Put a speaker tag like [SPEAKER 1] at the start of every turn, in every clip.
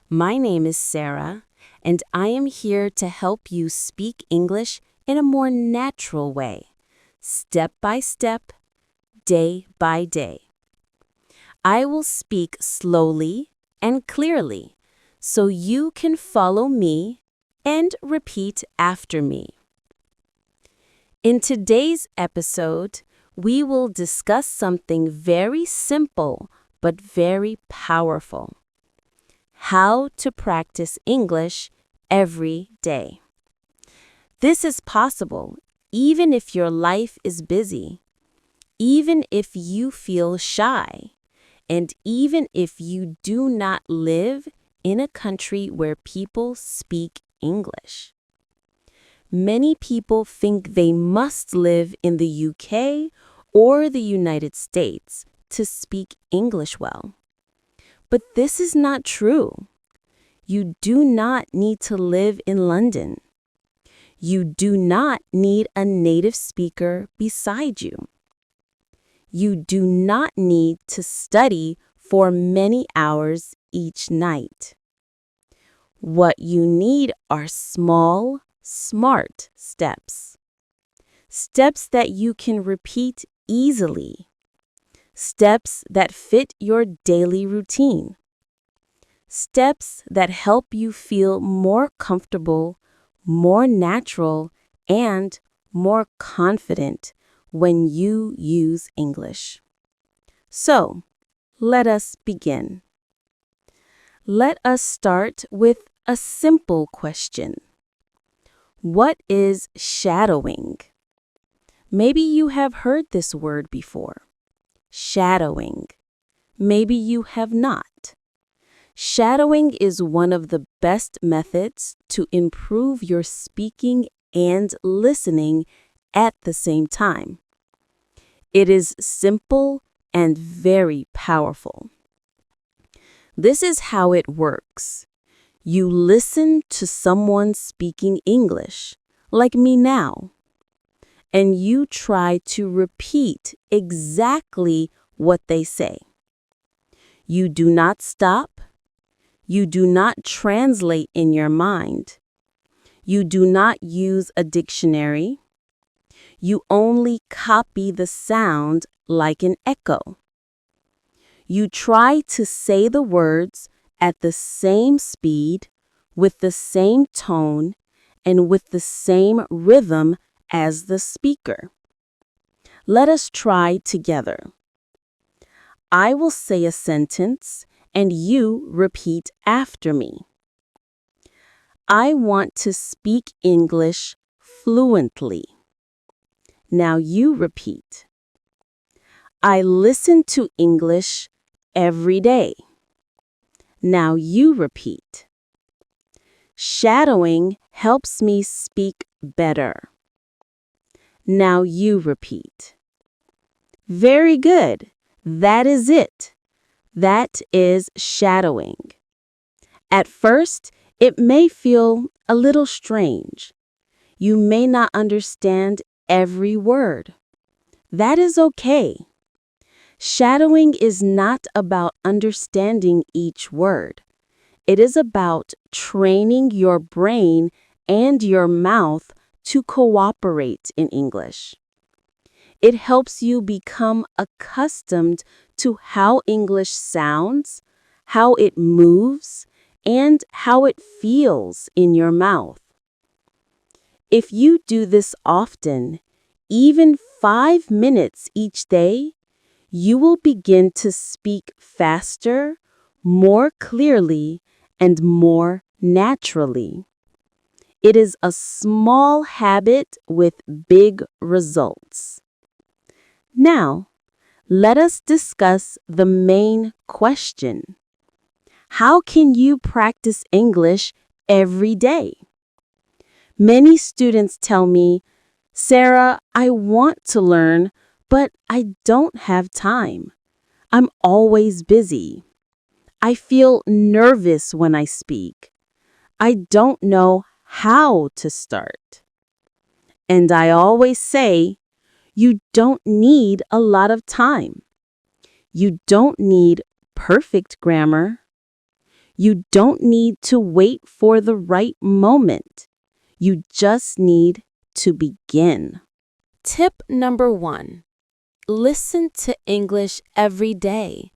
[SPEAKER 1] My name is Sarah, and I am here to help you speak English in a more natural way, step by step, day by day. I will speak slowly and clearly so you can follow me and repeat after me. In today's episode, we will discuss something very simple but very powerful: how to practice English every day. This is possible even if your life is busy, even if you feel shy, and even if you do not live in a country where people speak English. Many people think they must live in the UK or the United States to speak English well. But this is not true. You do not need to live in London. You do not need a native speaker beside you. You do not need to study for many hours each night. What you need are small, smart steps. Steps that you can repeat easily. Steps that fit your daily routine. Steps that help you feel more comfortable, more natural, and more confident when you use English. So, let us begin. Let us start with a simple question. What is shadowing? Maybe you have heard this word before. Shadowing. Maybe you have not. Shadowing is one of the best methods to improve your speaking and listening at the same time. It is simple and very powerful. This is how it works. You listen to someone speaking English, like me now, and you try to repeat exactly what they say. You do not stop. You do not translate in your mind. You do not use a dictionary. You only copy the sound like an echo. You try to say the words at the same speed, with the same tone, and with the same rhythm as the speaker. Let us try together. I will say a sentence, and you repeat after me. I want to speak English fluently. Now you repeat. I listen to English every day. Now you repeat. Shadowing helps me speak better. Now you repeat. Very good. That is it. That is shadowing. At first, it may feel a little strange. You may not understand every word. That is okay. Shadowing is not about understanding each word. It is about training your brain and your mouth to cooperate in English. It helps you become accustomed to how English sounds, how it moves, and how it feels in your mouth. If you do this often, even 5 minutes each day, you will begin to speak faster, more clearly, and more naturally. It is a small habit with big results. Now, let us discuss the main question. How can you practice English every day? Many students tell me, Sarah, I want to learn, but I don't have time. I'm always busy. I feel nervous when I speak. I don't know how to start. And I always say, you don't need a lot of time. You don't need perfect grammar. You don't need to wait for the right moment. You just need to begin. Tip number 1. Listen to English every day.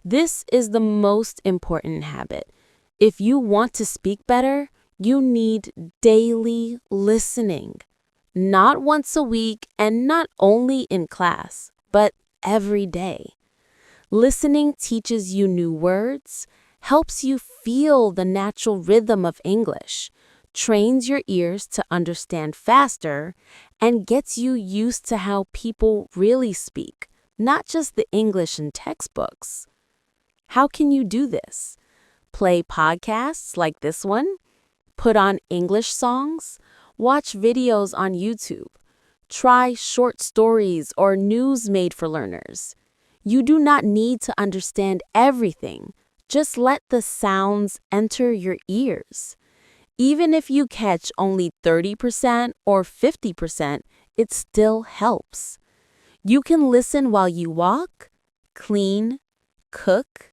[SPEAKER 1] This is the most important habit. If you want to speak better, you need daily listening. Not once a week and not only in class, but every day. Listening teaches you new words, helps you feel the natural rhythm of English, trains your ears to understand faster, and gets you used to how people really speak, not just the English in textbooks. How can you do this? Play podcasts like this one, put on English songs, watch videos on YouTube, try short stories or news made for learners. You do not need to understand everything. Just let the sounds enter your ears. Even if you catch only 30% or 50%, it still helps. You can listen while you walk, clean, cook,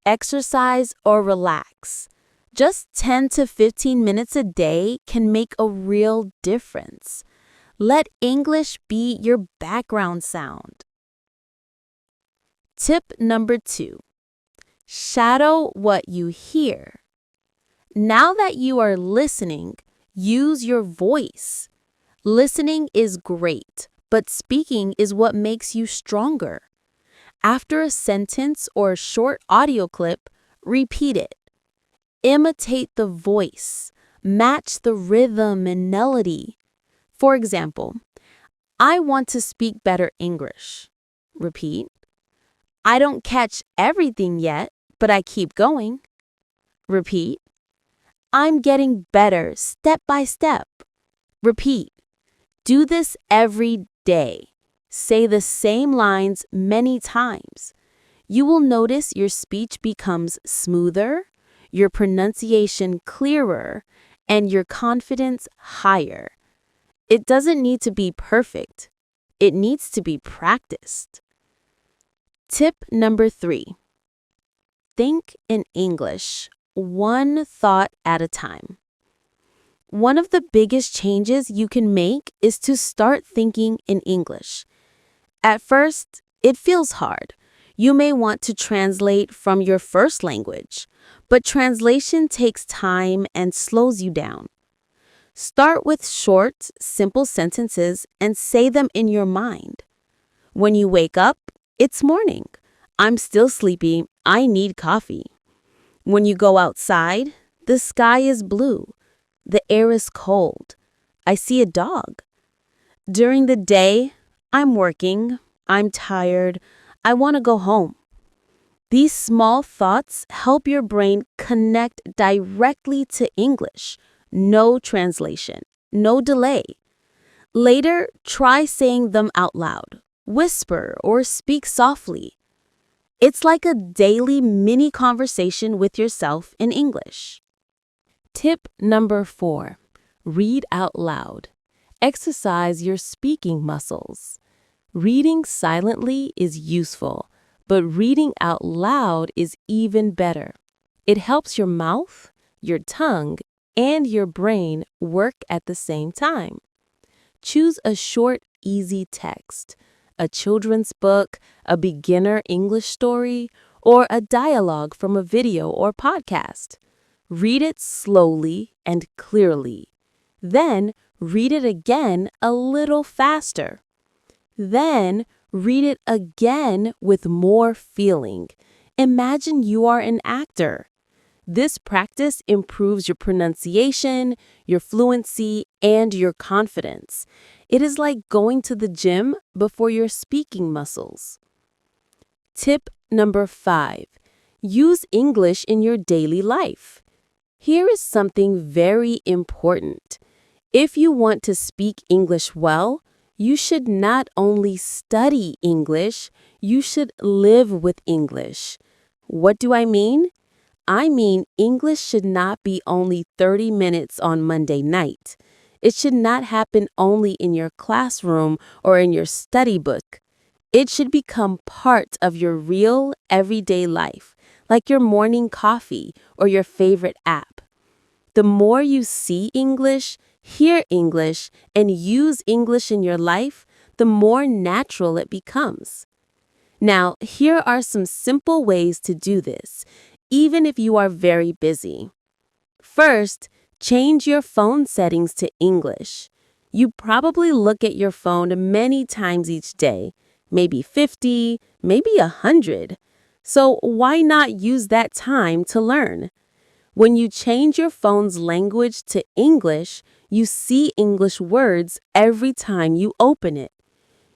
[SPEAKER 1] exercise, or relax. Just 10 to 15 minutes a day can make a real difference. Let English be your background sound. Tip number 2. Shadow what you hear. Now that you are listening, use your voice. Listening is great, but speaking is what makes you stronger. After a sentence or a short audio clip, repeat it. Imitate the voice. Match the rhythm and melody. For example, I want to speak better English. Repeat. I don't catch everything yet, but I keep going. Repeat. I'm getting better step by step. Repeat. Do this every day. Say the same lines many times. You will notice your speech becomes smoother, your pronunciation clearer, and your confidence higher. It doesn't need to be perfect. It needs to be practiced. Tip number 3. Think in English, one thought at a time. One of the biggest changes you can make is to start thinking in English. At first, it feels hard. You may want to translate from your first language, but translation takes time and slows you down. Start with short, simple sentences and say them in your mind. When you wake up, it's morning. I'm still sleepy. I need coffee. When you go outside, the sky is blue. The air is cold. I see a dog. During the day, I'm working. I'm tired. I want to go home. These small thoughts help your brain connect directly to English. No translation. No delay. Later, try saying them out loud. Whisper or speak softly. It's like a daily mini conversation with yourself in English. Tip number 4. Read out loud. Exercise your speaking muscles. Reading silently is useful, but reading out loud is even better. It helps your mouth, your tongue, and your brain work at the same time. Choose a short, easy text. A children's book, a beginner English story, or a dialogue from a video or podcast. Read it slowly and clearly. Then read it again a little faster. Then read it again with more feeling. Imagine you are an actor. This practice improves your pronunciation, your fluency, and your confidence. It is like going to the gym before your speaking muscles. Tip number 5. Use English in your daily life. Here is something very important. If you want to speak English well, you should not only study English, you should live with English. What do I mean? I mean English should not be only 30 minutes on Monday night. It should not happen only in your classroom or in your study book. It should become part of your real everyday life, like your morning coffee or your favorite app. The more you see English, hear English, and use English in your life, the more natural it becomes. Now, here are some simple ways to do this, even if you are very busy. First, change your phone settings to English. You probably look at your phone many times each day, maybe 50, maybe 100. So why not use that time to learn? When you change your phone's language to English, you see English words every time you open it.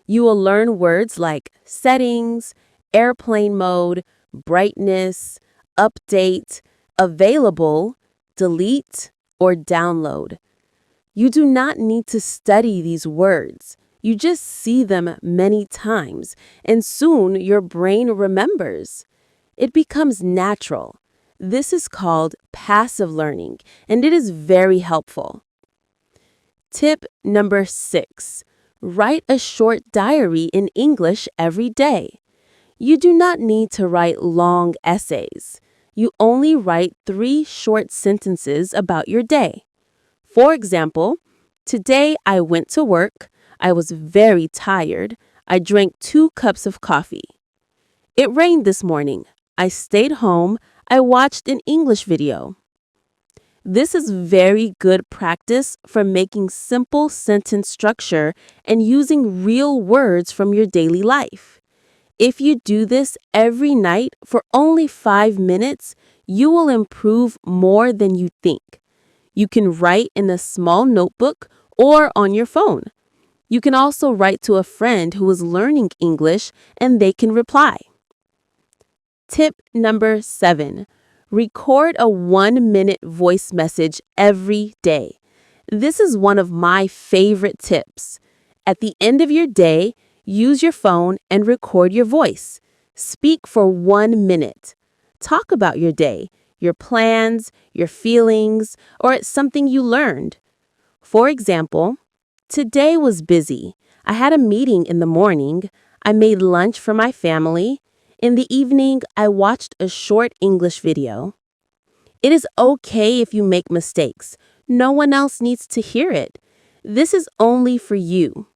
[SPEAKER 1] You will learn words like settings, airplane mode, brightness, update, available, delete, or download. You do not need to study these words. You just see them many times, and soon your brain remembers. It becomes natural. This is called passive learning, and it is very helpful. Tip number 6. Write a short diary in English every day. You do not need to write long essays. You only write 3 short sentences about your day. For example, today I went to work. I was very tired. I drank 2 cups of coffee. It rained this morning. I stayed home. I watched an English video. This is very good practice for making simple sentence structure and using real words from your daily life. If you do this every night for only 5 minutes, you will improve more than you think. You can write in a small notebook or on your phone. You can also write to a friend who is learning English and they can reply. Tip number 7. Record a 1-minute voice message every day. This is one of my favorite tips. At the end of your day, use your phone and record your voice. Speak for 1 minute. Talk about your day, your plans, your feelings, or it's something you learned. For example, today was busy. I had a meeting in the morning. I made lunch for my family. In the evening, I watched a short English video. It is okay if you make mistakes. No one else needs to hear it. This is only for you.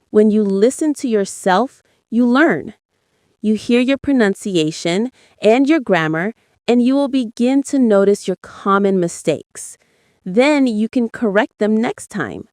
[SPEAKER 1] When you listen to yourself, you learn. You hear your pronunciation and your grammar, and you will begin to notice your common mistakes. Then you can correct them next time.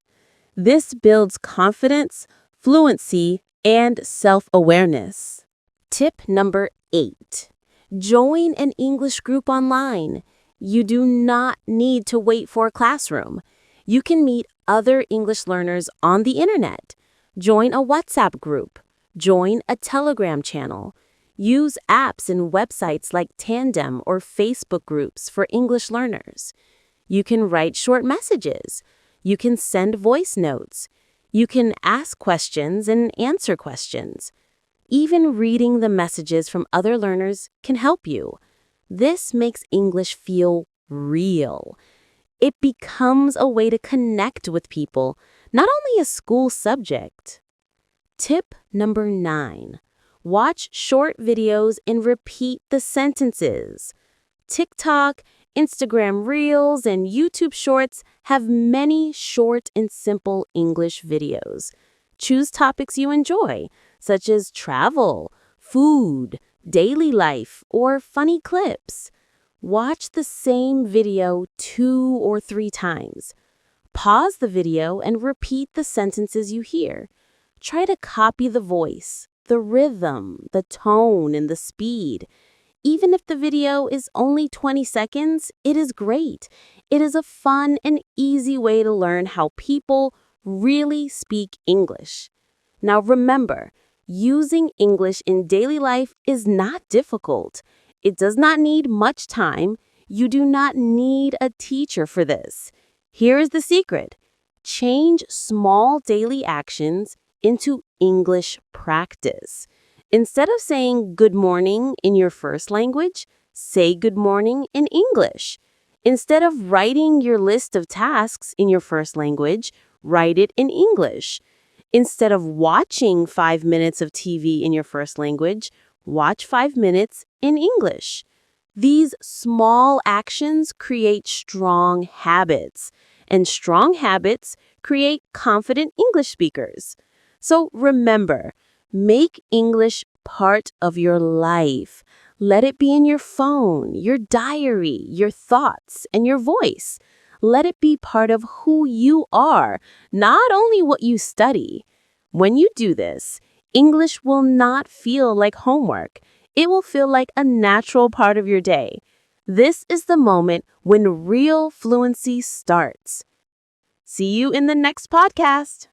[SPEAKER 1] This builds confidence, fluency, and self-awareness. Tip number 8. Join an English group online. You do not need to wait for a classroom. You can meet other English learners on the internet. Join a WhatsApp group. Join a Telegram channel. Use apps and websites like Tandem or Facebook groups for English learners. You can write short messages. You can send voice notes. You can ask questions and answer questions. Even reading the messages from other learners can help you. This makes English feel real. It becomes a way to connect with people, not only a school subject. Tip number 9. Watch short videos and repeat the sentences. TikTok, Instagram Reels, and YouTube Shorts have many short and simple English videos. Choose topics you enjoy, such as travel, food, daily life, or funny clips. Watch the same video 2 or 3 times. Pause the video and repeat the sentences you hear. Try to copy the voice, the rhythm, the tone, and the speed. Even if the video is only 20 seconds, it is great. It is a fun and easy way to learn how people really speak English. Now remember, using English in daily life is not difficult. It does not need much time. You do not need a teacher for this. Here is the secret. Change small daily actions into English practice. Instead of saying good morning in your first language, say good morning in English. Instead of writing your list of tasks in your first language, write it in English. Instead of watching 5 minutes of TV in your first language, watch 5 minutes in English. These small actions create strong habits, and strong habits create confident English speakers. So remember, make English part of your life. Let it be in your phone, your diary, your thoughts, and your voice. Let it be part of who you are, not only what you study. When you do this, English will not feel like homework. It will feel like a natural part of your day. This is the moment when real fluency starts. See you in the next podcast.